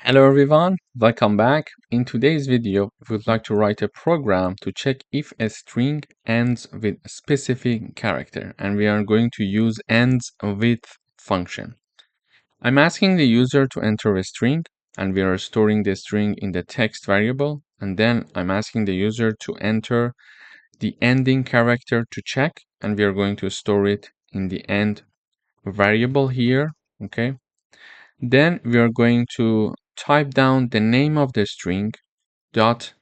Hello everyone, welcome back. In today's video, we would like to write a program to check if a string ends with a specific character, and we are going to use endswith function. I'm asking the user to enter a string, and we are storing the string in the text variable, and then I'm asking the user to enter the ending character to check, and we are going to store it in the end variable here, okay? Then we are going to type down the name of the string dot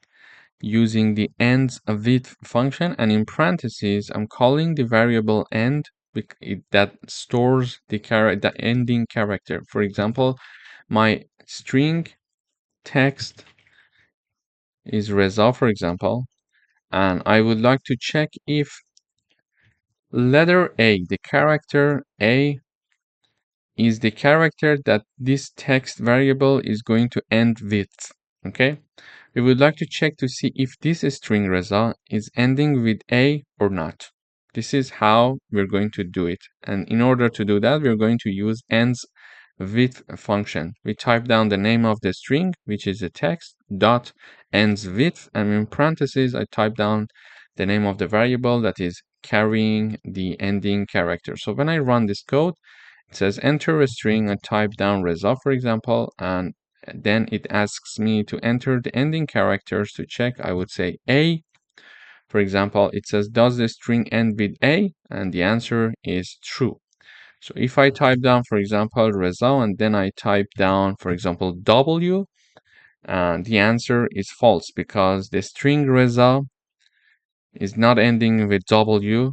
using the endswith function, and in parentheses I'm calling the variable end that stores the ending character. For example, my string text is Reza, for example, and I would like to check if letter A, the character A, is the character that this text variable is going to end with. Okay, we would like to check to see if this string Reza is ending with A or not. This is how we're going to do it, and in order to do that, we're going to use endswith function. We type down the name of the string, which is a text, dot endswith, and in parentheses I type down the name of the variable that is carrying the ending character. So when I run this code, it says enter a string and type down Reza, for example, and then it asks me to enter the ending characters to check. I would say A. For example, it says, does the string end with A? And the answer is true. So if I type down, for example, Reza, and then I type down, for example, W, the answer is false because the string Reza is not ending with W,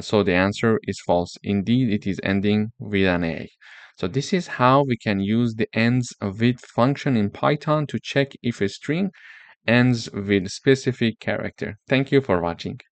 so the answer is false. Indeed, it is ending with an A. So this is how we can use the endswith function in Python to check if a string ends with a specific character. Thank you for watching.